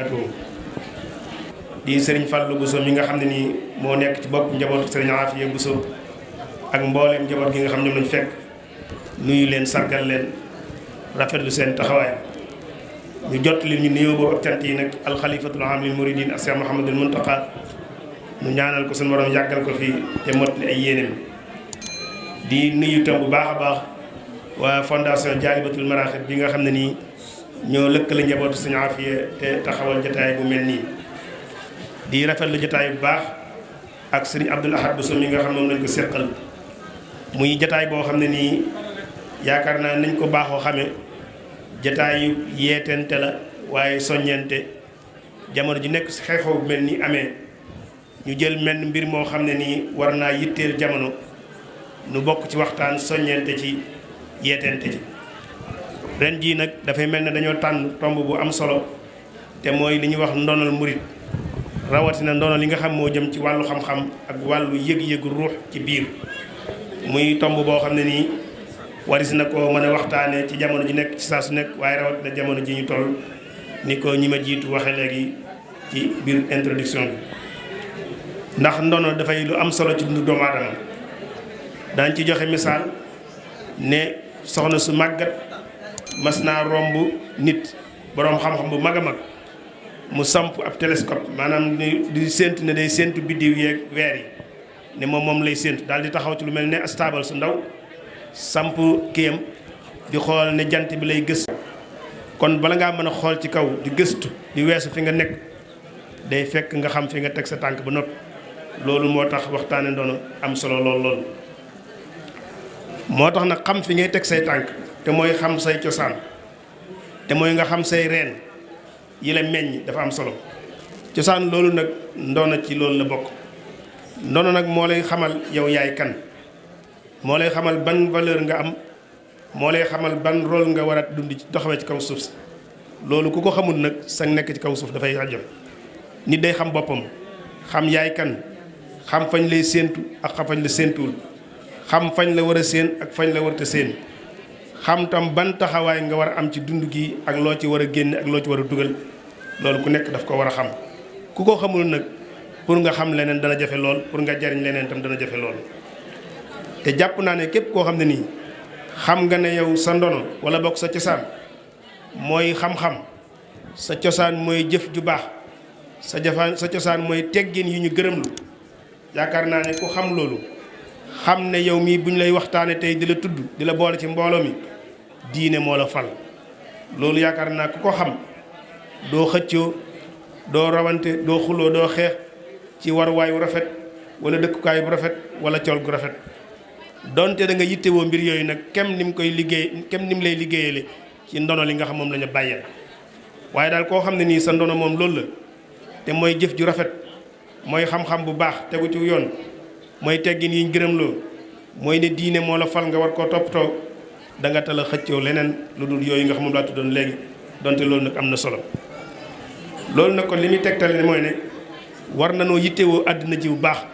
barakatuh di Serigne Fallou Bousso mi nga xam ne nii moo nekk ci bopp njabootu Serigne Afia Bousso ak mbooleem njaboot gi nga xam ñoom lañu fekk nuyu leen sargal leen rafetlu seen taxawaay ñu jot li ñu nuyoo boobu ak cant yi nag alxalifatul aam lil muridin Cheikh Mouhamadul Muntaqa ñu ñaanal ko suñu borom yàggal ko fii te mottali ay yéeneem di nuyu tam bu baax a baax waa fondation Jaalibatul Maraaxib bi nga xam ne nii ñoo lëkkale njabootu Serigne Afia te taxawal jotaay bu mel nii di rafetlu jotaay bu baax ak Serigne Abdoul Ahad Bousso mi nga xam moom lañ ko seqal muy jotaay boo xam ne nii yaakaar naa nañ ko baaxoo xamee jotaay yu yeetente la waaye soññente jamono ji nekk si xew-xew bu mel ni amee ñu jël menn mbir moo xam ne nii war naa yitteel jamono nu bokk ci waxtaan soññente ci yeetente ci ren jii nag dafay mel ne dañoo tànn tomb bu am solo te mooy li ñuy wax ndonal murit rawatina ndono li nga xam moo jëm ci wàllu xam-xam ak wàllu yëg-yëgu ruux ci biir muy tomb boo xam ne nii waris na ko mën a waxtaane ci jamono ji nekk ci saa su nekk waaye rawatina jamono ji ñu toll ni ko ñi ma jiitu waxe léegi ci biir introduction bi ndax ndono dafay lu am solo ci dundu doomu aadama daañ ci joxe misaal ne soxna su màggat mas naa romb nit boroom xam-xam bu mag a mag mu samp ab télescope maanaam di séentu ne day séentu biddiw yeeg weer yi ne moom lay séentu daal di taxaw ci lu mel ne stable su ndaw samp kiyam di xool ne jant bi lay gëstu kon bala ngaa mën a xool ci kaw di gëstu di weesu fi nga nekk day fekk nga xam fi nga teg sa tànk ba noppi loolu moo tax waxtaane ndono am solo lool moo tax nag xam fi ngay teg say tànk te mooy xam say cosaan te mooy nga xam say reen yi la meññ dafa am solo cosaan loolu nag ndono ci loolu la bokk ndono nag moo lay xamal yow yaay kan moo lay xamal ban valeur nga am moo lay xamal ban rôle nga war a dund ci doxawee ci kaw suuf si loolu ku ko xamul nag sa nekk ci kaw suuf dafay rajo nit day xam boppam xam yaay kan xam fañ lay séentu ak xam fañ la séentuwul xam fañ la war a séen ak fañ la warta séen xam tam ban taxawaay nga war a am ci dund gi ak loo ci war a génne ak loo ci war a dugal loolu ku nekk daf ko war a xam ku ko xamul nag pour nga xam leneen dana jafe lool pour nga jariñ leneen tam dana jafe lool te jàpp naa ne képp koo xam ne nii xam nga ne yow sa ndono wala bokk sa cosaan mooy xam-xam sa cosaan mooy jëf ju baax sa cosaan mooy teggin yu ñu gërëmlu yaakaar naa ne ku xam loolu xam ne yow mii bu ñu lay waxtaane tey di la tudd di la boole ci mbooloo mi diine moo la fal loolu yaakaar naa ku ko xam doo xëccoo doo rawante doo xuloo doo xeex ci waruwaay wu rafet wala dëkkukaay bu rafet wala col gu rafet donte da nga yittewoo mbir yooyu nag kem ni mu lay liggéeyale ci ndono li nga xam moom la ñu bàyyeel waaye daal koo xam ne nii sa ndono moom loolu la te mooy jëf ju rafet mooy xam-xam bu baax tegu ci yoon mooy teggin yi ñu gërëmloo mooy ne diine moo la fal nga war koo toppatoo da nga tala xëccoo leneen lu dul yooyu nga xam moom laa tuddoon léegi donte loolu nag am na solo loolu nag kon li muy tegtale mooy ne war na noo yittewoo àddina ji bu baax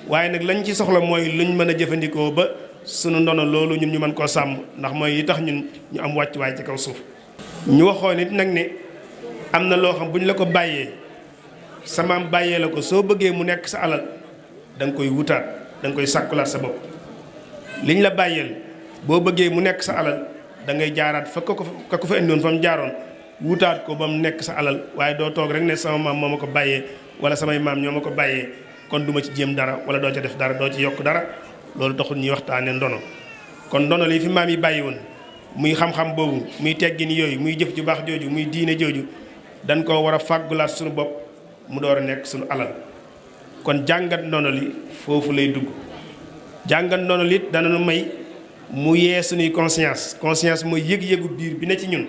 waaye nag lañ ci soxla mooy luñ mën a jëfandikoo ba sunu ndono loolu ñun ñu mën koo sàmm ndax mooy li tax ñun ñu am wàccuwaay ci kaw suuf. ñu waxoon it nag ne am na loo xam bu ñu la ko bàyyee sa maam bàyyee la ko soo bëggee mu nekk sa alal da nga koy wutaat da nga koy sàkkulaat sa bopp liñ la bàyyeel boo bëggee mu nekk sa alal da ngay jaaraat fa ko fa indiwoon fa mu jaaroon wutaat ko ba mu nekk sa alal waaye doo toog rek ne sama maam moo ma ko bàyyee wala samay maam ñoo ma ko bàyyee kon duma ci jéem dara wala doo ca def dara doo ci yokk dara loolu taxul ñuy waxtaane ndono kon ndono li fi maam yi bàyyi woon muy xam-xam boobu muy teggin yooyu muy jëf ju baax jooju muy diine jooju dañ koo war a fàggulaat suñu bopp mu door a nekk suñu alal kon jàngat ndono li foofu lay dugg jàngat ndono li dana nu may mu yee suñuy conscience mooy yëg-yëgu biir bi ne ci ñun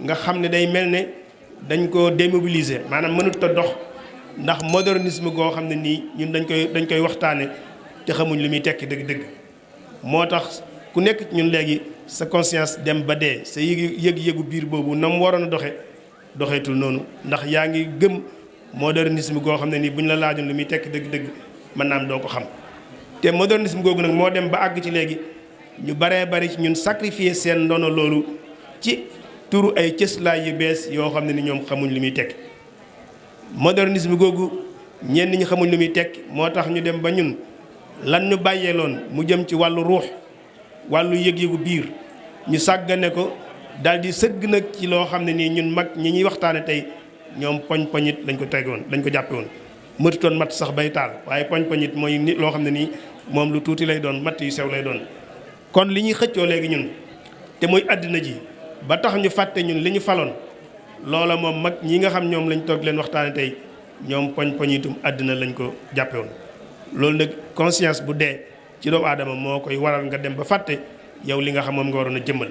nga xam ne day mel ne dañ ko démobiliser maanaam mënut a dox ndax modernisme goo xam ne nii ñun dañ koy waxtaane te xamuñ li muy tekki dëgg-dëgg moo tax ku nekk ci ñun léegi sa conscience dem ba dee sa yëg-yëgu biir boobu na mu waroon a doxeetul noonu ndax yaa ngi gëm modernisme goo xam ne nii bu ñu la laajoon li muy tekki dëgg-dëgg mën naa am doo ko xam te modernisme googu nag moo dem ba àgg ci léegi ñu baree bari ci ñun sacrifier seen ndono loolu ci turu ay cëslaay yu bees yoo xam ne ni ñoom xamuñ li muy tekki. modernisme googu ñenn ñi xamuñ li muy tekki moo tax ñu dem ba ñun lan ñu bàyyeeloon mu jëm ci wàllu ruux wàllu yëg-yëgu biir ñu sàggane ko daal di sëgg nag ci loo xam ne nii ñun mag ñi ñuy waxtaane tey ñoom poñ-poñit lañ ko tegoon lañ ko jàppe woon mëtutoon matt sax bay taal waaye poñ-poñit mooy nit loo xam ne nii moom lu tuuti lay doon matt yu sew lay doon. kon li ñuy xëccoo léegi ñun te muy àddina ji ba tax ñu fàtte ñun li ñu faloon loola moom mag ñi nga xam ñoom lañ toog leen waxtaane tey ñoom poñ-poñitum àddina lañ ko jàppe woon. loolu nag conscience bu dee ci doomu aadama moo koy waral nga dem ba fàtte yow li nga xam moom nga waroon a jëmmal.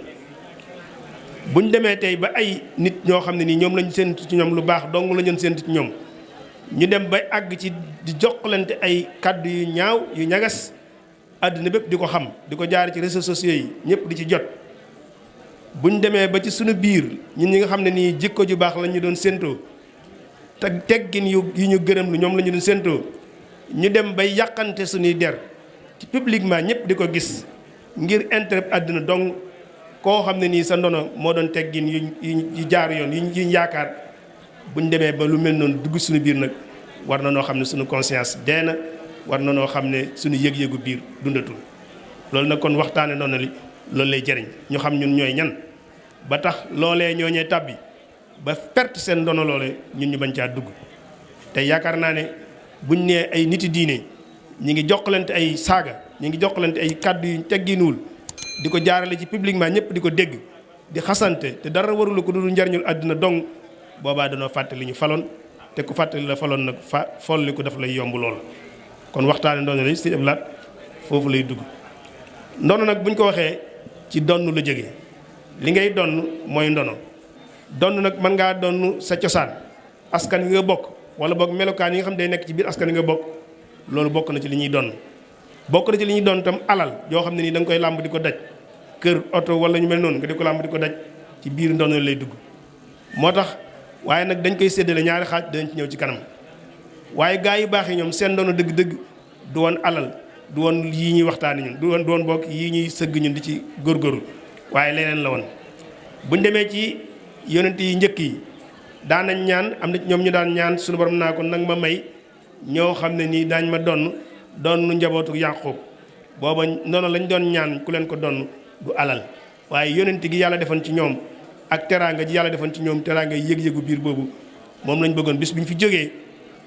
buñ demee tey ba ay nit ñoo xam ne nii ñoom lañu séentu ci ñoom lu baax dong la ñu séentu ci ñoom ñu dem bay àgg ci di jokkalante ay kàddu yu ñaaw yu ñagas àddina bépp di ko xam di ko jaar ci réseaux sociaux yi ñëpp di ci jot. buñ demee ba ci suñu biir ñun ñi nga xam ne nii jikko ju baax la ñu doon séentoo te teggin yu ñu gërëm lu ñoom la ñu doon séentoo ñu dem bay yàqante suñuy der ci publiquement ñëpp di ko gis ngir intérêt àddina dong. koo xam ne nii sa ndono moo doon teggin yu jaar yoon yu yaakaar buñ demee ba lu mel noonu dugg suñu biir nag war na noo xam ne suñu conscience dee na war na noo xam ne suñu yëg-yëgu biir dundatul. loolu nag kon waxtaane noonu li loolu lay jëriñ ñu xam ñun ñooy ñan ba tax loolee ñooñee tàbbi ba perte seen ndono loole ñun ñu bañ caa dugg. te yaakaar naa ne buñ nee ay niti diine ñi ngi jokkalante ay saaga ñi ngi jokkalante ay kàddu yu tegginuwul di ko jaarale ci publiquement ñëpp di ko dégg di xasante te dara warula ko dul njariñul àddina dong boobaa danoo fàtte li ñu faloon te ku fàttali la faloon nag folli ko dafa lay yomb lool. kon waxtaane ndono li Sëñ Abdou Lahad foofu lay dugg. ndono nag buñ ko waxee ci donn la jógee li ngay donn mooy ndono donn nag mën ngaa donn sa cosaan askan wi nga bokk wala boog melokaan yi nga xam day nekk ci biir askan wi nga bokk loolu bokk na ci li ñuy donn. bokk na ci li ñuy doon tam alal yoo xam ne nii da nga koy làmb di ko daj kër oto wala ñu mel noonu nga di ko làmb di ko daj ci biir ndono lay dugg. moo tax waaye nag dañ koy séddale ñaari xaaj dañ ci ñëw ci kanam waaye gaa yu baax yi ñoom seen ndono dëgg-dëgg du woon alal du woon yii ñuy waxtaani ñun du woon bokk yii ñuy sëgg ñun di ci góorgóorlu waaye leneen la woon. buñ demee ci yonent yi njëkk yi daan nañ ñaan am na ñoom ñu daan ñaan suñu borom naa ko nag ma may ñoo xam ne nii daañ ma donn doon njabootu Yàqub booba noonu lañ doon ñaan ku leen ko donn du alal waaye yonent gi yàlla defoon ci ñoom ak teraanga ji yàlla defoon ci ñoom teraanga yëg-yëgu biir boobu moom lañ bëggoon bis bi ñu fi jógee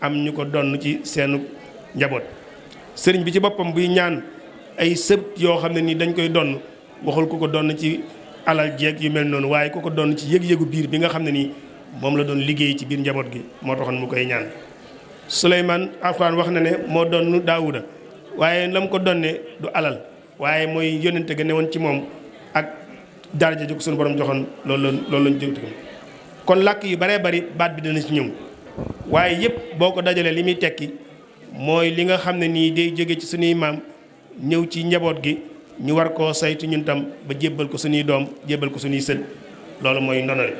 am ñu ko donn ci seenu njaboot. sëriñ bi ci boppam buy ñaan ay sët yoo xam ne nii dañ koy donn waxul ku ko donn ci alal jeeg yu mel noonu waaye ku ko donn ci yëg-yëgu biir bi nga xam ne nii moom la doon liggéey ci biir njaboot gi moo taxoon mu koy ñaan. Suleymaan Alxuraan wax na ne moo donn Daawuda waaye la mu ko donne du alal waaye mooy yónnente ga ne woon ci moom ak daraja ju ko suñu borom joxoon loolu lañ jëwti kon làkk yu baree bari baat bi dana ci ñëw waaye yëpp boo ko dajalee li muy tekki mooy li nga xam ne nii day jóge ci suñuy maam ñëw ci njaboot gi ñu war koo saytu ñun tam ba jébbal ko suñuy doom jébbal ko suñuy sët loolu mooy ndonale.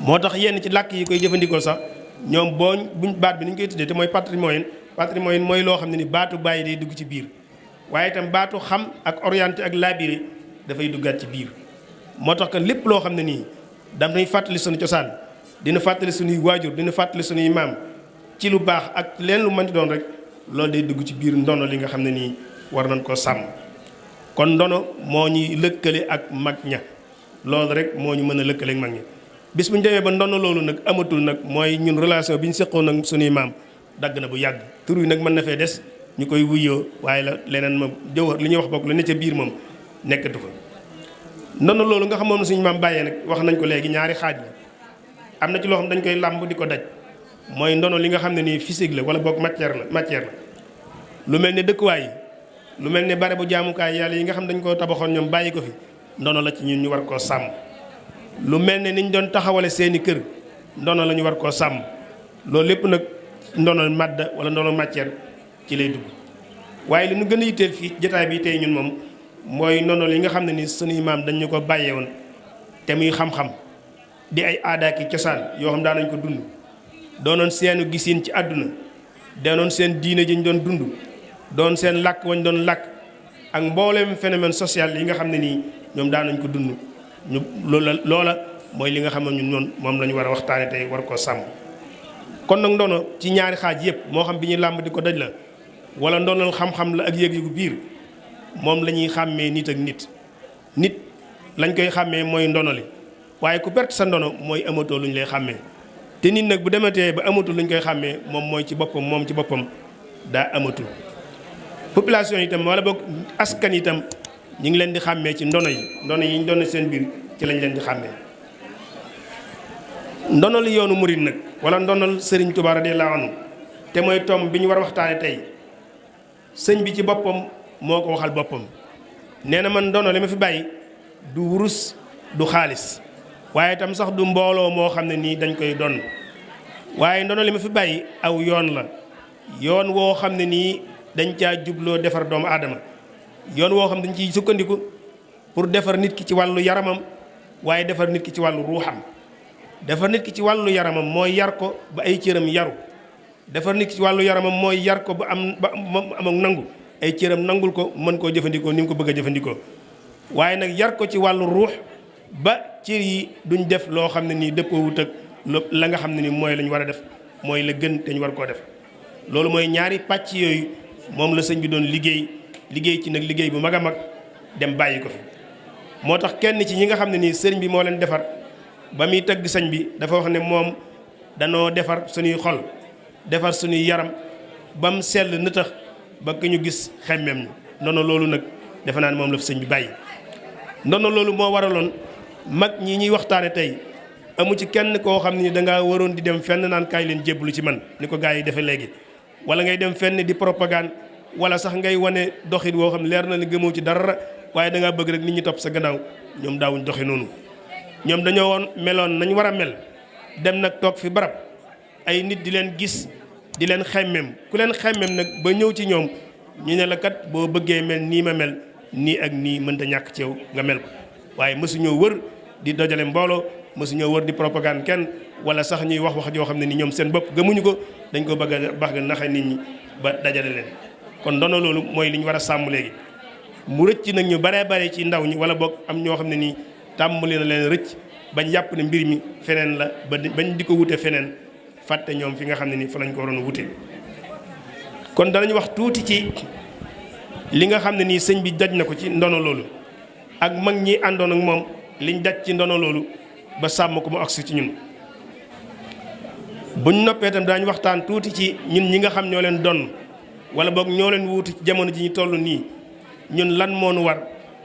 moo tax yenn ci làkk yi koy jëfandikoo sax ñoom buñ baat bi ni ñu koy tuddee te mooy patrimoine mooy loo xam ne ni baatu bàyyi day dugg ci biir waaye itam baatu xam ak orienté ak labiré dafay duggaat ci biir. moo tax que lépp loo xam ne nii dafay fàttali suñu cosaan dina fàttali suñuy waajur dina fàttali suñuy maam ci lu baax ak leen lu mënti doon rek loolu day dugg ci biir ndono li nga xam ne nii war nañ koo sàmm. kon ndono moo ñuy lëkkale ak mag ña loolu rek moo ñu mën a lëkkale ak mag ña. bis bu ñu demee ba ndono loolu nag amatul nag mooy ñun relation bi ñu seqoon ak suñuy maam dagg na bu yàgg tur yi nag mën na fee des ñu koy wuyoo waaye la leneen moom jëw li ñuy wax bokk la ne ca biir moom nekkatu fa. ndono loolu nga xamoon suñu maam bàyyee nag wax nañ ko léegi ñaari xaaj la am na ci loo xam dañ koy làmb di ko daj mooy ndono li nga xam ne nii physique la wala boog matière la lu mel ne dëkkuwaay yi lu mel ne bare bu jaamukaay yàlla yi nga xam dañ koo tabaxoon ñoom bàyyi ko fi ndono la ci ñun ñu war koo sàmm. lu mel ne niñ doon taxawale seeni kër ndono la ñu war koo sàmm loolu lépp nag ndono madda wala ndono matière ci lay dugg waaye li ñu gën a yitteel fii jotaay bi tey ñun moom mooy ndono li nga xam ne ni sunuy maam dañ ñu ko bàyyee woon te muy xam-xam di ay aada ki cosaan yoo xam daan nañ ko dund doonoon seenu gisiin ci àdduna doonoon seen diine ji ñu doon dund doon seen làkk wañ doon làkk ak mbooleem phénomène social yi nga xam ne nii ñoom daan nañ ko dund ñu loola mooy li nga xam ne ñun noonu moom la ñu war a waxtaane tey war koo sàmm. kon nag ndono ci ñaari xaaj yëpp moo xam bi ñuy làmb di ko daj la wala ndonal xam-xam la ak yëg-yëgu biir moom la ñuy xàmmee nit ak nit lañ koy xàmmee mooy ndono li waaye ku perte sa ndono mooy amatoo lu ñu lay xàmmee te nit nag bu dematee ba amatul lu ñu koy xàmmee moom ci boppam daa amatul. population itam wala boog askan itam ñu ngi leen di xàmmee ci ndono yi ñu doon seen biir ci lañ leen di xàmmee. ndonol yoonu murid nag wala ndonol Serigne Touba radiyallahu anhu te mooy tom bi ñu war a waxtaane tey sëñ bi ci boppam moo ko waxal boppam nee na man ndono li ma fi bàyyi du wurus du xaalis waaye itam sax du mbooloo moo xam ne nii dañ koy donn waaye ndono li ma fi bàyyi aw yoon la yoon woo xam ne nii dañ caa jubloo defar doomu aadama yoon woo xam dañ ciy sukkandiku pour defar nit ki ci wàllu yaramam waaye defar nit ki ci wàllu ruuxam. defar nit ki ci wàllu yaramam mooy yar ko ba ay cëram yaru defar nit ki ci wàllu yaramam mooy yar ko ba am ak nangu ay cëram nangul ko mën koo jëfandikoo ni mu ko bëgg a jëfandikoo waaye nag yar ko ci wàllu ruux ba cër yi duñ def loo xam ne nii dëppoowut ak la nga xam ne ni mooy lañ war a def mooy la gën te ñu war koo def. loolu mooy ñaari pàcc yooyu moom la sëñ bi doon liggéey ci nag liggéey bu mag a mag dem bàyyi ko fi moo tax kenn ci ñi nga xam ne nii sëriñ bi moo leen defar. ba muy tëgg sëñ bi dafa wax ne moom danoo defar suñuy xol defar suñuy yaram ba mu sell nëtëx ba ku ñu gis xemmeem ñu ndono loolu nag defe naa ne moom la fi sëñ bi bàyyi. ndono loolu moo waraloon mag ñi ñuy waxtaane tey amu ci kenn koo xam ne dangaa waroon di dem fenn naan kaay leen jébbalu ci man ni ko gaa yi defee léegi wala ngay dem fenn di propagande wala sax ngay wane doxin woo xam ne leer na ni gëmoo ci dara waaye dangaa bëgg rek nit ñi topp sa gannaaw ñoom daawuñ doxi noonu. ñoom dañoo woon meloon nañ war a mel dem nag toog fi barab ay nit di leen gis di leen xemmem ku leen xemmem nag ba ñëw ci ñoom ñu ne la kat boo bëggee mel nii ma mel nii ak nii mënta ñàkk ci yow nga mel ko waaye mësuñoo wër di dojale mbooloo mësuñoo wër di propagande kenn wala sax ñuy wax joo xam ne ni ñoom seen bopp gëmuñu ko dañ ko bëgg a baax nga naxe nit ñi ba dajale leen. kon ndono loolu mooy li ñu war a sàmm léegi mu rëcc nag ñu baree bare ci ndaw ñi wala boog am ñoo xam ne nii. tàmbali na leen rëcc bañ jàpp ne mbir mi feneen la bañ di ko wute feneen fàtte ñoom fi nga xam ne ni fa lañ ko waroon a wute. kon danañ wax tuuti ci li nga xam ne nii sëñ bi daj na ko ci ndono loolu ak mag ñi àndoon ak moom liñ daj ci ndono loolu ba sàmm ko mu agsi ci ñun. buñ noppee itam daañu waxtaan tuuti ci ñun ñi nga xam ñoo leen donn wala boog ñoo leen wuuti ci jamono ji ñu toll nii ñun lan moo nu war.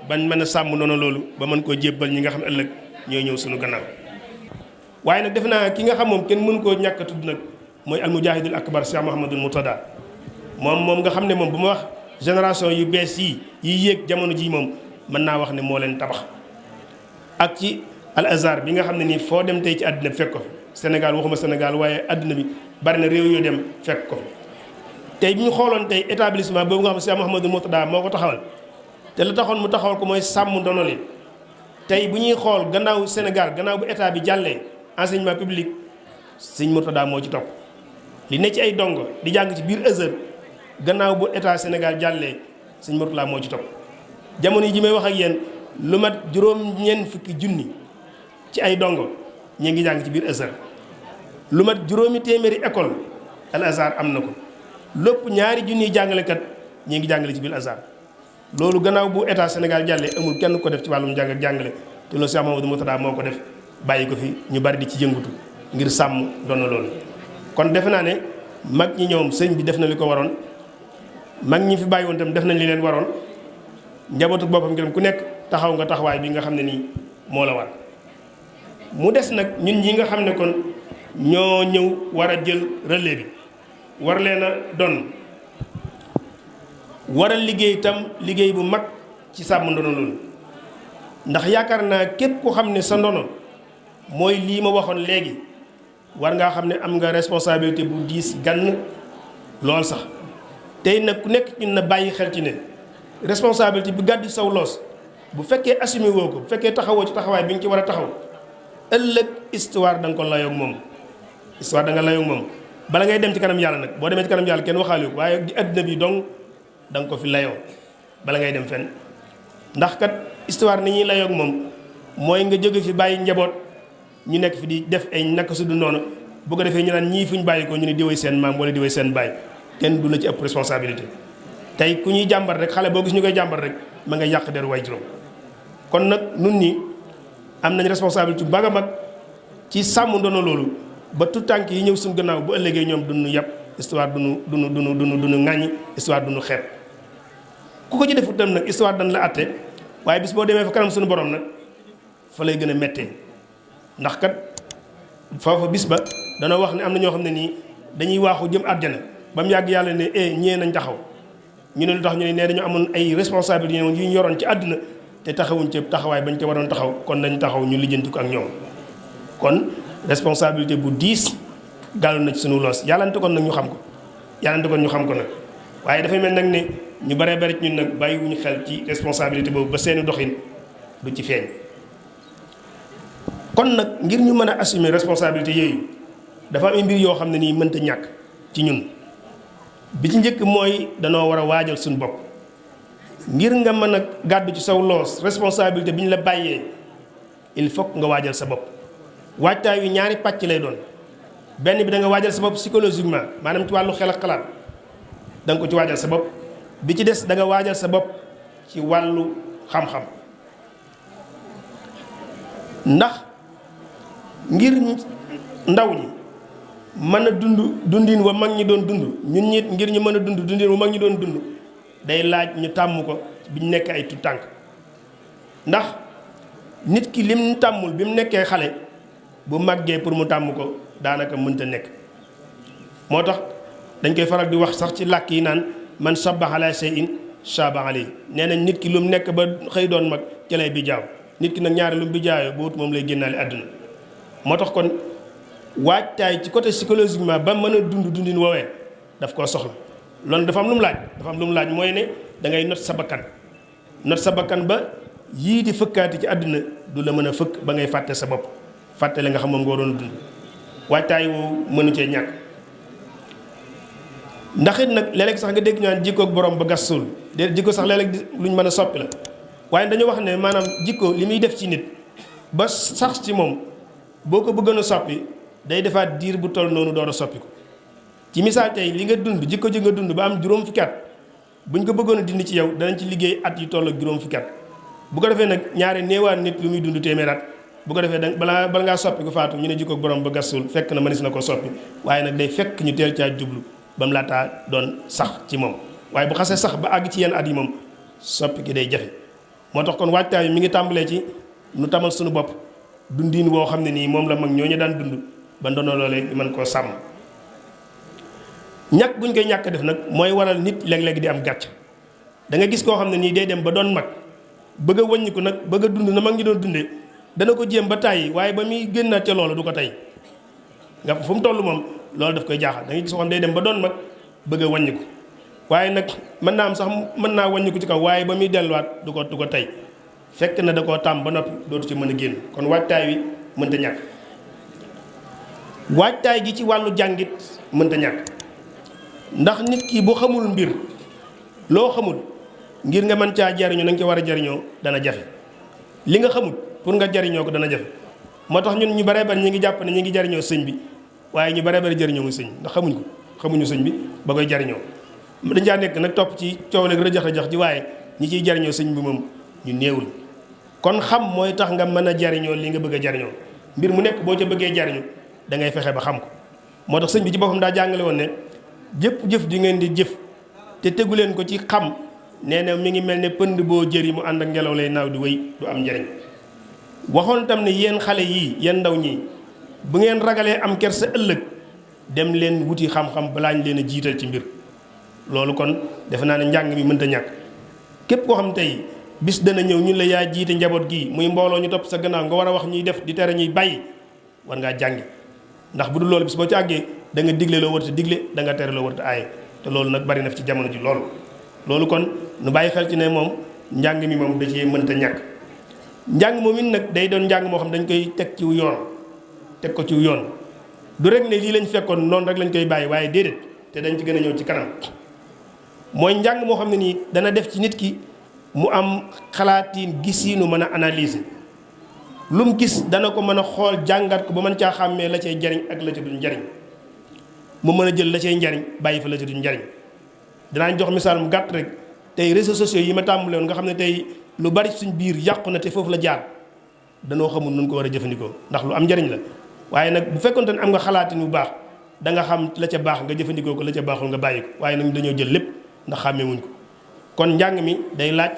bañ mën a sàmm noonu loolu ba mën koo jébbal ñi nga xam ëllëg ñooy ñëw suñu gannaaw waaye nag defe naa ki nga xam moom kenn mënu koo ñàkk a tudd nag mooy almujahidul akbar Cheikh Mouhamadul Moutada moom nga xam ne moom bu ma wax génération yu bees yi yéeg jamono ji moom mën naa wax ne moo leen tabax ak ci al azhar bi nga xam ne nii foo dem tey ci àddina bi fekk ko fi Sénégal waxuma Sénégal waaye àddina bi bari na réew yoo dem fekk ko fi tey bi ñu xooloon tey établissement boobu nga xam ne Cheikh Mouhamadul Moutada moo ko taxawal te la taxoon mu taxawal ko mooy sàmm ndono li tey bu ñuy xool gannaaw Sénégal gannaaw bu état bi jàllee enseignement public sëñ Murtada moo ci topp li ne ci ay dongo di jàng ci biir Azhar gannaaw bu état Sénégal jàllee sëñ Murtada moo ci topp jamono ji may wax ak yéen lu mat juróom-ñeent fukki junni ci ay dongo ñu ngi jàng ci biir Azhar lu mat juróomi téeméeri école al Azhar am na ko lépp ñaari junniy jàngalekat ñi ngi jàngale ci biir Azhar loolu gannaaw bu état Sénégal jàllee amul kenn ko def ci wàllum jàng ak jàngale te loolu Cheikh Mamadou Murtada moo ko def bàyyi ko fi ñu bari di ci yëngutu ngir sàmm doon na loolu. kon defe naa ne mag ñi ñoom sëñ bi def na li ko waroon mag ñi fi bàyyi woon tam def nañ li leen waroon njabootu boppam ngi ku nekk taxaw nga taxawaay bi nga xam ne nii moo la war. mu des nag ñun ñi nga xam ne kon ñoo ñëw war a jël relais bi war leen a doon. war a liggéey itam liggéey bu mag ci sàmm ndono loolu ndax yaakaar naa képp ku xam ne sa ndono mooy lii ma waxoon léegi war ngaa xam ne am nga responsabilité bu diis gann lool sax tey nag ku nekk ñun na bàyyi xel ci ne responsabilité bi gàddu saw loos bu fekkee assumé woo ko bu fekkee taxawoo ci taxawaay bi nga ci war a taxaw ëllëg histoire da nga ko layoog moom histoire da nga layoog moom bala ngay dem ci kanam yàlla nag boo demee ci kanam yàlla kenn waxaale ko waaye di àddina bi donc da nga ko fi layoo bala ngay dem fenn ndax kat histoire ni ñuy layoog moom mooy nga jóge fi bàyyi njaboot ñu nekk fi di def ay naka su du noonu bu ko defee ñu naan ñii fu ñu bàyyi ko ñu ne diwee seen maam wala diwee seen baay kenn du la ci ëpp responsabilité tey ku ñuy jàmbar rek xale boo gis ñu koy jàmbar rek ma nga yàq der way juróom kon nag nun ñi am nañ responsabilité bu mag a mag ci sàmm ndono loolu ba tout tànk yi ñëw suñu gannaaw bu ëllëgee ñoom duñu yàpp histoire duñu ŋàññi histoire duñu xeeb ku ko ci defut tam nag histoire dañ la atte waaye bis boo demee fa kanam suñu borom nag fa lay gën a méttee ndax kat foofa bis ba dana wax ne am na ñoo xam ne nii dañuy waaxu jëm àjjana ba mu yàgg yàlla ne ñee nañ taxaw ñu ne lu tax ñu ne nee dañu amoon ay responsabilités yu ñu yoroon ci àdduna te taxawuñ ca taxawaay bañ ca waroon taxaw kon nañ taxaw ñu lijjanti ko ak ñoom kon responsabilité bu diis gàllu na ci sunu loos yàllante kon nag ñu xam ko yàllante kon ñu xam ko nag waaye dafay mel nag ne ñu baree bari ñun nag bàyyiwuñu xel ci responsabilité boobu ba seeni doxin du ci feeñ kon nag ngir ñu mën a assumer responsabilité yooyu dafa am mbir yoo xam ne nii mënta ñàkk ci ñun bi ci njëkk mooy danoo war a waajal suñu bopp ngir nga mën a gàddu ci saw loos responsabilité bi ñu la bàyyee il faut nga waajal sa bopp waajtaay wi ñaari pàcc lay doon benn bi da nga waajal sa bopp psychologiquement maanaam ci wàllu xel ak xalaat da nga ko ci waajal sa bopp bi ci des da nga waajal sa bopp ci wàllu xam-xam ndax ngir ndaw ñi mën a dund dundin wa mag ñi doon dund ñun ñit ngir ñu mën a dund dundin wa mag ñi doon dund day laaj ñu tàmm ko bi ñu nekk ay tuut tànk ndax nit ki lim tàmmul bi mu nekkee xale bu màggee pour mu tàmm ko daanaka mënta nekk moo tax dañ koy faral di wax sax ci làkk yi naan man sabbaha ala shay'in shaba alayhi nee nañ nit ki lu mu nekk ba xëy doon mag ci lay bi jaaw nit ki nag ñaari lu mu bi jaayoo ba wut moom lay génnaale àdduna moo tax kon waajtaay ci côté psychologiquement ba mën a dund dundin woowee daf koo soxla loolu dafa am lu mu laaj mooy ne da ngay not sa bakkan ba yii di fëkkaati ci àdduna du la mën a fëkk ba ngay fàtte sa bopp fàtte la nga xam moom nga waroon a dund waajtaay woowu mënu cee ñàkk ndax it nag léeg-léeg sax nga dégg ñu naan jikkoog borom ba gas suul de jikko sax léeg-léeg luñ mën a soppi la waaye dañu wax ne maanaam jikko li muy def ci nit ba sax ci moom boo ko bëggoon a soppi day defaat diir bu toll noonu door a soppi ko ci misaal tey li nga dund jikko ji nga dund ba am juróom fukki at buñ ko bëggoon a dindi ci yow danañ ci liggéey at yu toll ak juróom fukki at bu ko defee nag ñaare néewaan nit lu muy dund téeméer at bu ko defee da bala ngaa soppi ko faatu ñu ne jikko borom ba gas suul fekk na mënees na ko soppi waaye nag day fekk ñu teel caa jublu ba mu laataa doon sax ci moom waaye bu xasee sax ba àgg ci yenn at yi moom soppi gi day jafe moo tax kon waajtaay mi ngi tàmbalee ci nu tamal suñu bopp dundin woo xam ne nii moom la mag ñooñu daan dund ba ndono loolee ñu mën koo sàmm ñàkk buñ koy ñàkk def nag mooy waral nit léeg-léeg di am gàcc da nga gis koo xam ne nii day dem ba doon mag bëgg a wàññiku nag bëgg a dund na mag ñi doon dundee dana ko jéem ba tàyyi waaye ba muy génnaat ca loolu du ko tey nga fu mu toll moom loolu daf koy jaaxal da nga gis koo xam day dem ba doon mag bëgg a wàññiku waaye nag mën naa am sax mën naa wàññiku ci kaw waaye ba muy delluwaat du ko tey fekk na da koo tàmm ba noppi dootu ci mën a génn kon waajtaay wi mënta ñàkk waajtaay gi ci wàllu jàngit mënta ñàkk ndax nit ki bu xamul mbir loo xamul ngir nga mën caa jariñoo na nga ci war a jariñoo dana jafe li nga xamul pour nga jariñoo ko dana jafe moo tax ñun ñu baree bari ñi ngi jàpp ne ñi ngi jariñoo sëñ bi waaye ñu baree bari jariñoo mu sëñ ndax xamuñu sëñ bi ba koy jariñoo dañ caa nekk nag topp ci coow leeg rëjax-rëjax ji waaye ñi ciy jariñoo sëñ bi moom ñu néewul kon xam mooy tax nga mën a jariñoo li nga bëgg a jariñoo mbir mu nekk boo ca bëggee jariñu da ngay fexe ba xam ko moo tax sëñ bi ci boppam daa jàngale woon ne jëpp jëf di ngeen di jëf te tegu leen ko ci xam nee na mi ngi mel ne pënd boo jëri mu ànd ak ngelaw lay naaw di wéy du am njariñ waxoon tam ne yéen xale yii yéen ndaw ñii bu ngeen ragalee am kersa ëllëg dem leen wuti xam-xam balaa ñu leen a jiital ci mbir loolu kon defe naa ne njàng mi mënta ñàkk képp koo xam tey bis dana ñëw ñun la yaa jiite njaboot gii muy mbooloo ñu topp sa gannaaw nga war a wax ñuy def di tere ñuy bàyyi war ngaa jàngi ndax bu dul loolu bis boo ci àggee da nga digle loo warta digle da nga tere loo warta aaye te loolu nag bari na fi ci jamono ji loolu kon nu bàyyi xel ci ne moom njàng mi moom da cee mënta ñàkk njàng moom it nag day doon njàng moo xam dañ koy teg ci yoon teg ko ci yoon du rek ne lii lañ fekkoon noonu rek lañ koy bàyyi waaye déedéet te dañ ci gën a ñëw ci kanam mooy njàng moo xam ne nii dana def ci nit ki mu am xalaatiin gisiinu mën a analyser lu mu gis dana ko mën a xool jàngat ko ba mën caa xàmmee la cay njariñ ak la ca dul njariñ mu mën a jël la cay njariñ bàyyi fa la ca dul njariñ. dinaa jox misaal mu gàtt rek tey réseaux sociaux yi ma tàmbale woon nga xam ne tey lu bari suñ biir yàqu na te foofu la jaar danoo xamul nun ko war a jëfandikoo ndax lu am njariñ la waaye nag bu fekkonte ne am nga xalaatin bu baax da nga xam la ca baax nga jëfandikoo ko la ca baaxul nga bàyyi ko waaye nag dañoo jël lépp ndax xàmmee wuñ ko. kon njàng mi day laaj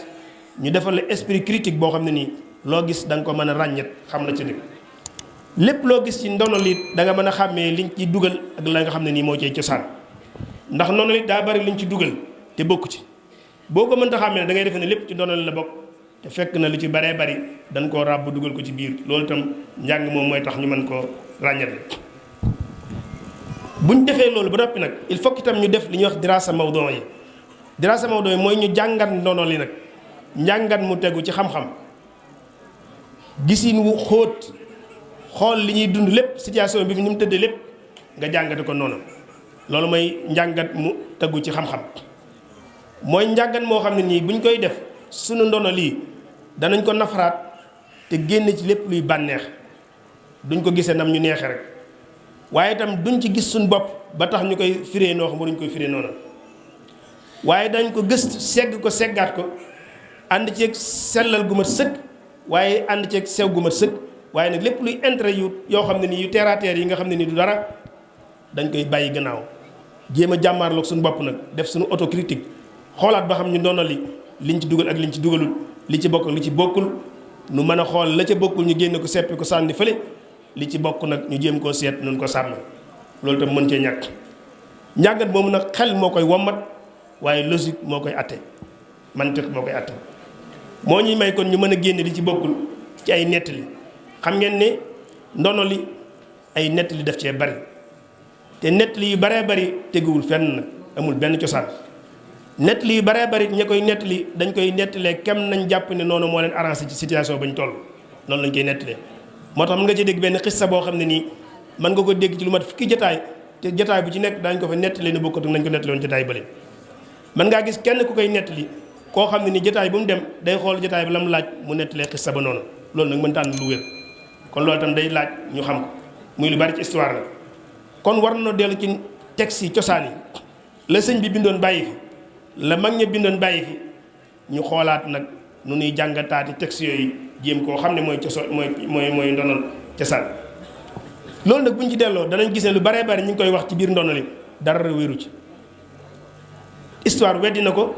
ñu defal la esprit critique boo xam ne nii loo gis da nga ko mën a ràññet xam la ci nekk lépp loo gis ci ndono li da nga mën a xàmmee liñ ci dugal ak la nga xam ne nii moo cay cosaan ndax ndono li daa bari liñ ci dugal te bokku ci boo ko mënta xàmmee da ngay defe ne lépp ci ndono li la bokk te fekk na lu ci baree bari dañ koo ràbb dugal ko ci biir loolu itam njàng moom mooy tax ñu mën koo ràññetle. buñ defee loolu ba noppi nag il faut que itam ñu def li ñuy wax dirasa mawduu yi dirasa mawduu yi mooy ñu jàngat ndono li nag njàngat mu tegu ci xam-xam gisin wu xóot xool li ñuy dund lépp situation bi fi ni mu tëddee lépp nga jàngate ko noonu loolu mooy njàngat mu tegu ci xam-xam mooy njàngat moo xam ne nii buñ koy def sunu ndono lii danañ ko nafaraat te génn ci lépp luy bànneex duñ ko gisee nam ñu neexee rek waaye itam duñ ci gis suñ bopp ba tax ñu koy firee noo xam duñ koy firee noonu waaye dañ ko gëstu segg ko seggaat ko ànd ceeg sellal gu mat sëkk waaye ànd ceeg sew gu mat sëkk waaye nag lépp luy intérêt yoo xam ne nii yu terre à terre yi nga xam ne nii du dara dañ koy bàyyi gannaaw jéem a jàmmaarloog suñu bopp nag def suñu autocritique xoolaat ba xam ñu ndono liñ ci dugal ak liñ ci dugalul li ci bokk li ci bokkul nu mën a xool la ca bokkul ñu génne ko seppi ko sànni fële li ci bokk nag ñu jéem koo seet nun ko sàmm loolu tam mën cee ñàkk njàngat moomu nag xel moo koy wommat waaye logique moo koy atte mantiq moo koy atte moo ñuy may kon ñu mën a génne li ci bokkul ci ay nettali xam ngeen ne ndono li ay nettali def cee bari te nettali yu baree bari teguwul fenn nag amul benn cosaan nettali yu baree bari ña koy nettali dañ koy nettalee kem nañ jàpp ne noonu moo leen arrangé ci situation bañ toll noonu lañ koy nettalee moo tax mën nga ci dégg benn xissa boo xam ne nii mën nga ko dégg ci lu mat fukki jotaay te jotaay bu ci nekk daañu ko fa nettalee ne bokkatu nañ ko nettali woon jotaay bële mën ngaa gis kenn ku koy nettali koo xam ne ni jotaay bu mu dem day xool jotaay bi la mu laaj mu nettalee xissa ba noonu loolu nag mën tànn lu wér kon loolu itam day laaj ñu xam ko muy lu bari ci histoire la kon war na dellu ci texte yi cosaan yi la sëñ bi bindoon bàyyi fi la mag ña bindoon bàyyi fi ñu xoolaat nag nu nuy jàngataati texte yooyu jéem koo xam ne mooy cosaan mooy ndonal cosaan loolu nag bu ñu ci delloo danañ gis ne lu baree bari ñu ngi koy wax ci biir ndonali dara wéeru ci histoire weddi na ko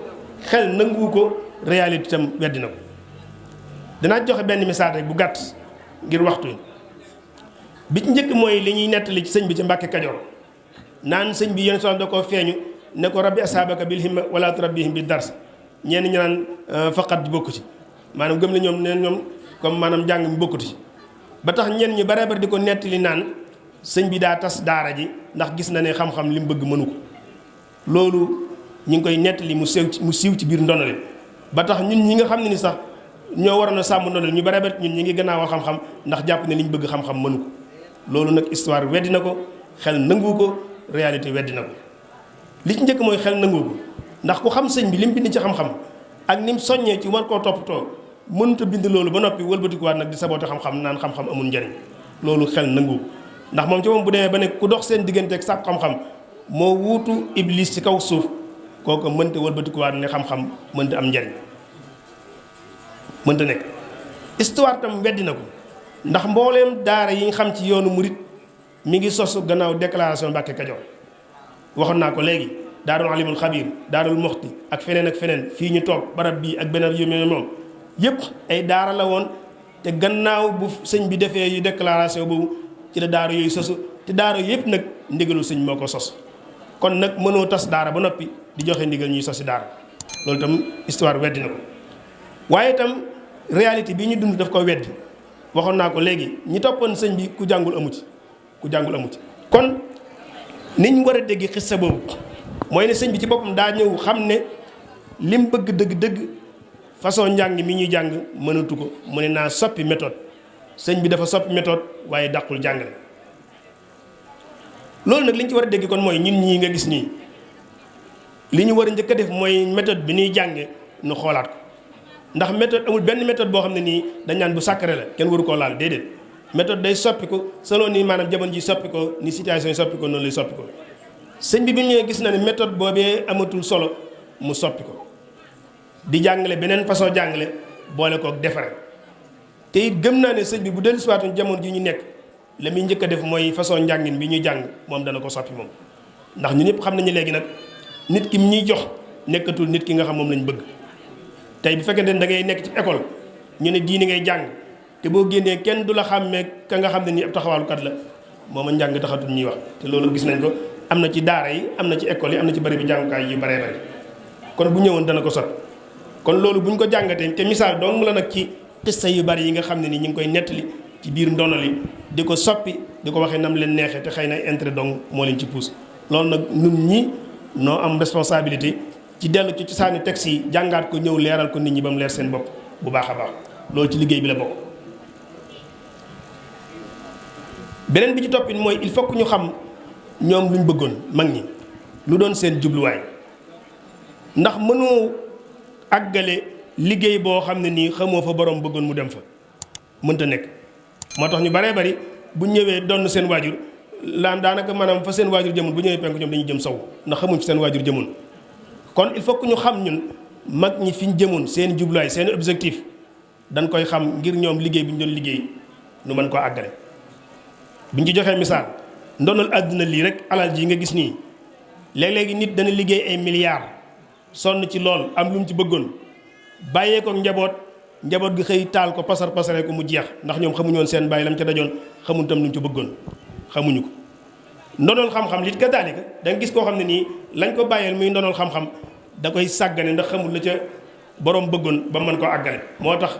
xel nanguwu ko réalité itam weddi na ko danaa joxe benn misaal rek bu gàtt ngir waxtu bi ci njëkk mooy li ñuy nettali ci sëñ bi ci Mbàkke Kajoor naan sëñ bi yenn da koo feeñu ne ko rabbi asaabaka bil himma wala turabbihim bi dars ñenn ñi naan faqat di bokku ci maanaam gëm la ñoom neen ñoom comme maanaam njàng mi bokkuti ci ba tax ñenn ñu baree bari di ko nettali naan sëñ bi daa tas daara ji ndax gis na ne xam-xam li mu bëgg mënu ko loolu ñu ngi koy nettali mu siiw ci biir ndonale ba tax ñun ñi nga xam ne ni sax ñoo waroon a sàmm ndonale ñu baree bari ñun ñi ngi gannaaw xam-xam ndax jàpp ne li ñu bëgg xam-xam mënu ko loolu nag histoire weddi na ko xel nangu ko réalité weddi na ko li ci njëkk mooy xel nangu ko ndax ku xam sëñ bi li mu bind ci xam-xam ak ni mu soññee ci war koo toppatoo mënut a bind loolu ba noppi wëlbatikuwaat nag di saboote xam-xam naan xam-xam amul njariñ loolu xel nangu ndax moom ci moom bu demee ba ne ku dox seen diggante ak sàkk xam-xam moo wuutu iblis ci kaw suuf kooku mënta wëlbatikuwaat ne xam-xam mënta am njariñ mënta nekk histoire tam weddi na ko ndax mbooleem daara yi nga xam ci yoonu murit mi ngi sosu gannaaw déclaration Mbàkke Kajoor waxoon naa ko léegi daarul alimul xabiir daarul moxti ak feneen fii ñu toog barab bii ak beneen yu mel moom yépp ay daara la woon te gannaaw bu sëñ bi defee yu déclaration boobu ci la daara yooyu sosu te daara yépp nag ndigalul sëñ moo ko sos kon nag mënoo tas daara ba noppi di joxe ndigal ñuy sosi daara loolu itam histoire weddi na ko waaye itam réalité bi ñu dund daf ko weddi waxoon naa ko léegi ñi toppoon sëñ bi ku jàngul amu ci kon niñ war a dégg xissa boobu mooy ne sëñ bi ci boppam daa ñëw xam ne lim bëgg dëgg-dëgg façon njàng mi ñuy jàng mënatu ko mu ne naa soppi méthode sëñ bi dafa soppi méthode waaye dàqul jàngale loolu nag li ñu ci war a dégg kon mooy ñun ñii nga gis nii li ñu war a njëkk a def mooy méthode bi ñuy jànge nu xoolaat ko ndax méthode amul benn méthode boo xam ne nii dañ naan bu sacré la kenn waru koo laal déedéet méthode day soppi ko selon ni maanaam jamono ji soppi ko ni situation yi soppi ko noonu lay soppi ko sëñ bi ñëwee gis na ne méthode boobee amatul solo mu soppi ko di jàngale beneen façon jàngale boole kook defare te it gëm naa ne sëñ bi bu dellu siwaatuñ jamono ji ñu nekk la muy njëkk a def mooy façon njàngin bi ñuy jàng moom dana ko soppi moom ndax ñu ñëpp xam nañu léegi nag nit ki ñuy jox nekkatul nit ki nga xam moom lañ bëgg tey bu fekkente ne da ngay nekk ci école ñu ne diini ngay jàng te boo génnee kenn du la xàmmee ka nga xam ne nii ab taxawaalukat la moom a njàng taxatul ñuy wax te loolu gis nañ ko am na ci daara yi am na ci école yi am na ci bëri bi jàngukaay yu baree bari kon bu ñëwoon dana ko sot kon loolu bu ñu ko jàngatee te misaal dong la nag ci xissa yu bari yi nga xam ne ni ñu ngi koy nettali ci biir ndono li di ko soppi di ko waxee nam leen neexee te xëy na intérêt dong moo leen ci pousse loolu nag ñun ñi noo am responsabilité ci dellu ci cosaani texte yi jàngaat ko ñëw leeral ko nit ñi ba mu leer seen bopp bu baax a baax loolu ci liggéey bi la bokk. beneen bi ci toppit mooy il faut que ñu xam ñoom luñ bëggoon mag ñi lu doon seen jubluwaay ndax mënoo àggale liggéey boo xam ne nii xamoo fa borom bëggoon mu dem fa mënta nekk. moo tax ñu baree bari bu ñëwee doon seen waajur laan daanaka maanaam fa seen waajur jëmoon bu ñëwee penku ñoom dañuy jëm sow ndax xamuñ fi seen waajur jëmoon kon il faut que ñu xam ñun mag ñi fi ñu jëmoon seen jubluwaay seen objectif dañ koy xam ngir ñoom liggéey bi ñu doon liggéey nu mën koo àggale. biñ ci joxee misaal ndonal àdduna lii rek alal ji nga gis nii léeg-léegi nit dana liggéey ay milliards sonn ci lool am lu mu ci bëggoon bàyyee ko njaboot gi xëy taal ko pasar pasaree ko mu jeex ndax ñoom xamuñu woon seen bàyyi lam ca dajoon xamuñ tam lu mu ci bëggoon xamuñu ko. ndonol xam-xam lit ka daalika da nga gis koo xam ne nii lañ ko bàyyeel muy ndonol xam-xam da koy sàggane ndax xamul la ca borom bëggoon ba mën koo àggale. moo tax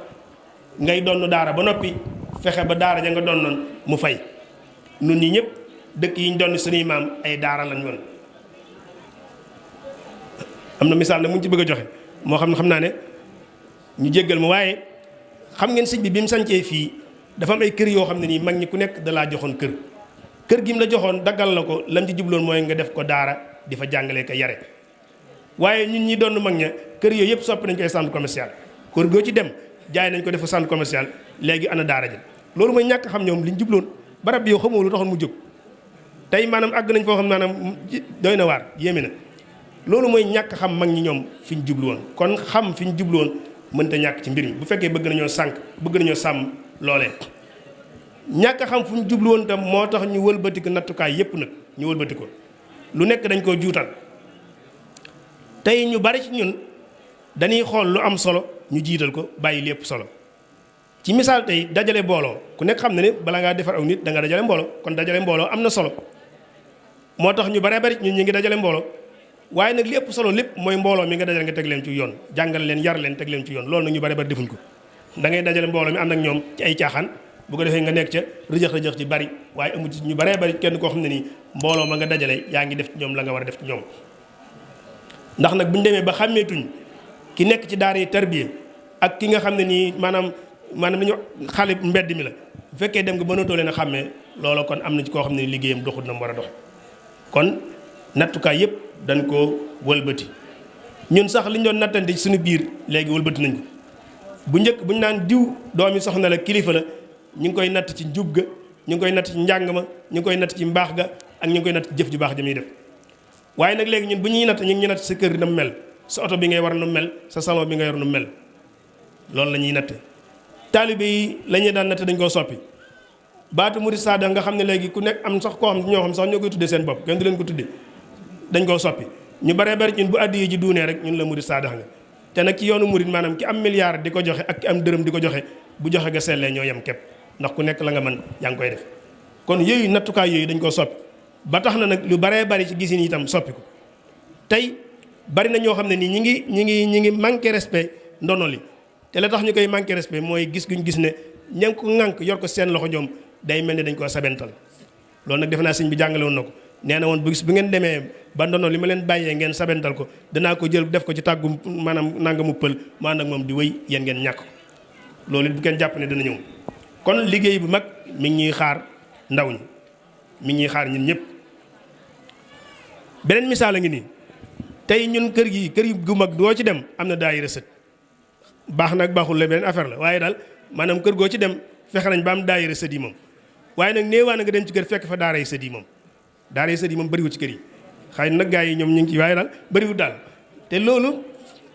ngay donn daara ba noppi fexe ba daara ja nga donnoon mu fay nun ñi ñëpp dëkk yi ñu doon suñuy maam ay daara lañ woon. am na misaal nag mu ngi ci bëgg a joxe moo xam ne xam naa ne ñu jéggal ma waaye xam ngeen sëñ bi mu sancee fii dafa am ay kër yoo xam ne nii mag ñi ku nekk da laa joxoon kër gi mu la joxoon daggal la ko lam ci jubloon mooy nga def ko daara di fa jàngalee ko yare waaye ñun ñi doon mag ña kër yooyu yëpp soppi nañ koy centre commercial kër goo ci dem jaay nañ ko def centre commercial léegi ana daara ji loolu mooy ñàkk xam ñoom liñ jubloon barab bi yow xamoo lu taxoon mu jóg tey maanaam àgg nañ foo xam maanaam doy na waar yéeme na loolu mooy ñàkk xam mag ñi ñoom fi ñu jublu woon kon xam fi ñu jublu woon mënta ñàkk ci mbir mi bu fekkee bëgg nañoo bëgg nañoo sàmm loolee ñàkk xam fu ñu jublu woon tam moo tax ñu wëlbati ko nattukaay yépp nag ñu wëlbati ko lu nekk dañ koo juutal tey ñu bari ci ñun dañuy xool lu am solo ñu jiital ko bàyyi lépp solo ci misaal tey dajale mbooloo ku nekk xam na ne bala ngaa defar aw nit da nga dajale mbooloo kon dajale mbooloo am na solo moo tax ñu baree bari ñun ñu ngi dajale mbooloo waaye nag li ëpp solo lépp mooy mbooloo mi nga dajale nga teg leen ci yoon jàngal leen yar leen teg leen ci yoon loolu nag ñu baree bari defuñ ko da ngay dajale mbooloo mi ànd ak ñoom ci ay caaxaan bu ko defee nga nekk ca rëjëx-rëjëx ci bari waaye amu ci ñu baree bari kenn koo xam ne nii mbooloo ma nga dajale yaa ngi def ci ñoom la nga war a def ci ñoom ndax nag bu ñu demee ba xàmmeetuñ ki nekk ci daara yi tarbiya ak ki nga xam ne nii maanaam dañu xale mbedd mi la bu fekkee dem nga mënatoo leen a xàmmee loola kon am na ci koo xam ne liggéeyam doxut na mu war a dox kon nattukaay yëpp dañ koo wëlbati ñun sax li ñu doon nattante ci suñu biir léegi wëlbati nañ ko bu njëkk bu ñu naan diw doomi soxna la kilifa la ñu ngi koy natt ci njub ga ñu ngi koy natt ci njàng ma ñu ngi koy natt ci mbaax ga ak ñu ngi koy natt ci jëf ju baax ja muy def waaye nag léegi ñun bu ñuy natt ñu ngi ñu natt sa kër na mu mel sa oto bi ngay war nu mel sa salon bi nga yor nu mel loolu la ñuy natte taalibe yi la ñuy daan natt dañ koo soppi baatu murid saada nga xam ne léegi ku nekk am sax koo xam ñoo xam sax ñoo koy tuddee seen bopp kenn du leen ko tuddee dañ koo soppi ñu baree bari ñun bu addi ji duunee rek ñun la murid saada nga te nag ci yoonu murid maanaam ki am milliard di ko joxe ak ki am dërëm di ko joxe bu joxe ga sellee ñoo yem képp ndax ku nekk la nga mën yaa ngi koy def kon yooyu nattukaay yooyu dañ koo soppi ba tax na nag lu baree bari ci gisin itam soppi ko tey bari na ñoo xam ne nii ñi ngi manqué respect ndono li te la tax ñu koy manqué respect mooy gis guñ gis ne ña ngi ko ŋànk yor ko seen loxo ñoom day mel ne dañ koo sabental loolu nag defe naa sëñ bi jàngale woon na ko nee na woon bu gis bu ngeen demee ba ndono li ma leen bàyyee ngeen sabental ko danaa ko jël def ko ci tàggu maanaam nangamu pël maa nag moom di wéy yéen ngeen ñàkk ko loolu it bu kenn jàpp ne dana ñëw kon liggéey bu mag mi ngi ñuy xaar ndaw ñi mi ngi ñuy xaar ñun ñëpp beneen misaal a ngi nii tey ñun kër gi gu mag doo ci dem am na daayira sët baax nag baaxul la beneen affaire la waaye daal maanaam kër goo ci dem fexe nañ ba am daayira sët yi moom waaye nag néewaa na nga dem ci kër fekk fa daara yi sët yi moom daara yi sët yi moom bëriwul ci kër yi xëy na nag gaa yi ñoom ñu ngi ci waaye daal bëriwul daal te loolu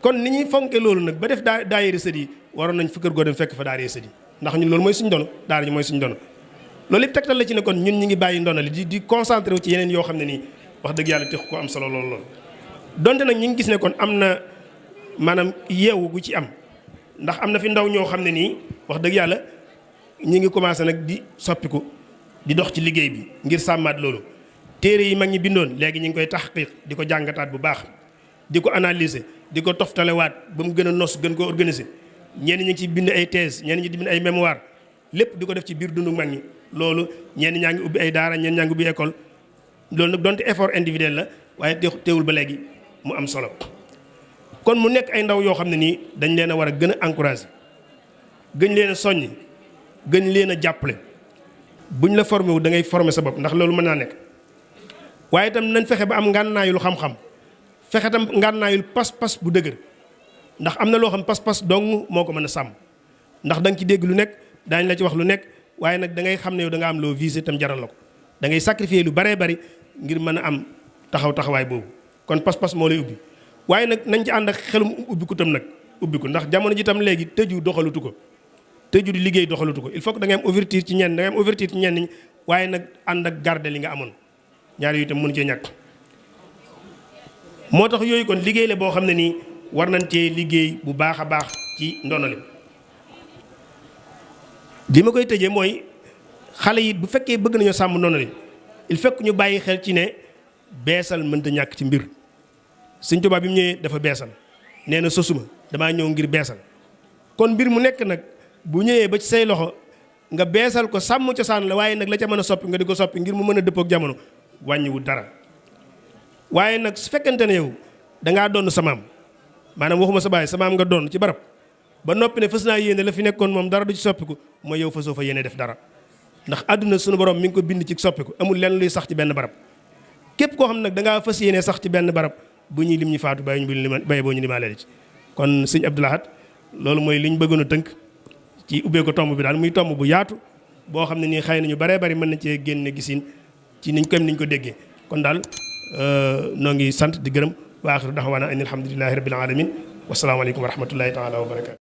kon ni ñuy fonke loolu nag ba def daayira sët yi waroon nañ fa kër goo dem fekk fa daara yi sët yi ndax ñun loolu mooy suñu dono daara ji mooy suñu dono loolu yëpp tegtal la ci ne kon ñun ñi ngi bàyyi ndonali di concentré wu ci yeneen yoo xam ne nii wax dëgg yàlla tex ko am solo lool donte nag ñi ngi gis ne kon am na maanaam yeewu gu ci am ndax am na fi ndaw ñoo xam ne nii wax dëgg yàlla ñi ngi commencé nag di soppiku di dox ci liggéey bi ngir sàmmaat loolu téere yi mag ñi bindoon léegi ñu ngi koy taxqiq di ko jàngataat bu baax di ko analyser di ko toftalewaat ba mu gën a nos gën ko organiser ñenn ñi ngi ci bind ay thèse ñenn ñi di bind ay mémoire lépp di ko def ci biir dundu mag ñi loolu ñenn ñaa ngi ubbi ay daara ñenn ñaa ngi ubbi école loolu nag donte effort individuel la waaye teewul ba léegi mu am solo kon mu nekk ay ndaw yoo xam ne nii dañ leen a war a gën a encourager gën leen a soññ gën leen a jàppale buñ la formé wu da ngay former sa bopp ndax loolu mën naa nekk waaye itam nañ fexe ba am ngànnaayul xam-xam fexe tam ngànnaayul pas-pas bu dëgër ndax am na loo xam pas-pas dong moo ko mën a sàmm ndax da nga ci dégg lu nekk daañu la ci wax lu nekk waaye nag da ngay xam ne yow da nga am loo visé tam jaral la ko da ngay sacrifier lu baree bari ngir mën a am taxawaay boobu kon pas-pas moo lay ubbi waaye nag nañ ci ànd ak xelum ubbiku tam nag ubbiku ndax jamono ji tam léegi tëju doxalutu ko tëju di liggéey doxalutu ko il faut que da ngay am ouverture ci ñenn da ngay am ouverture ci ñenn ñi waaye nag ànd ak garder li nga amoon ñaar yu itam mënu cee ñàkk moo tax yooyu kon liggéey la boo xam ne nii war nañ cee liggéey bu baax a baax ci ndonali li ma koy tëjee mooy xale yi bu fekkee bëgg nañoo sàmm ndonali il faut que ñu bàyyi xel ci ne beesal mënta ñàkk ci mbir Sëñ Tuubaa bi mu ñëwee dafa beesal nee na sosuma damaa ñëw ngir beesal kon mbir mu nekk nag bu ñëwee ba ci say loxo nga beesal ko sàmm cosaan la waaye nag la ca mën a soppi nga di ko soppi ngir mu mën a dëppook jamono wàññiwul dara waaye nag su fekkente ne yow dangaa doon sa maam maanaam waxuma sa baay sa maam nga doon ci barab ba noppi ne fas naa yéene la fi nekkoon moom dara du ci soppiku mooy yow fasoo fa yéene def dara ndax àdduna sunu borom mi ngi ko bind ci soppiku amul lenn luy sax ci benn barab képp koo xam nag dangaa fas yéene sax ci benn barab bu ñuy lim ñu faatu bàyyi boo ñu limaale ci kon sëñ Abdou Lahad loolu mooy li ñu bëggoon a tënk ci ubbee ko tomb bi daal muy tomb bu yaatu boo xam ne nii xëy na ñu baree bari mën na cee génne gisin ci niñ ko déggee kon daal noo ngi sant di gërëm wa axiru daxwaana an alhamdulillahi rabbil alamin wasalaamaaleykum wa rahmatullahi taala wa barakatu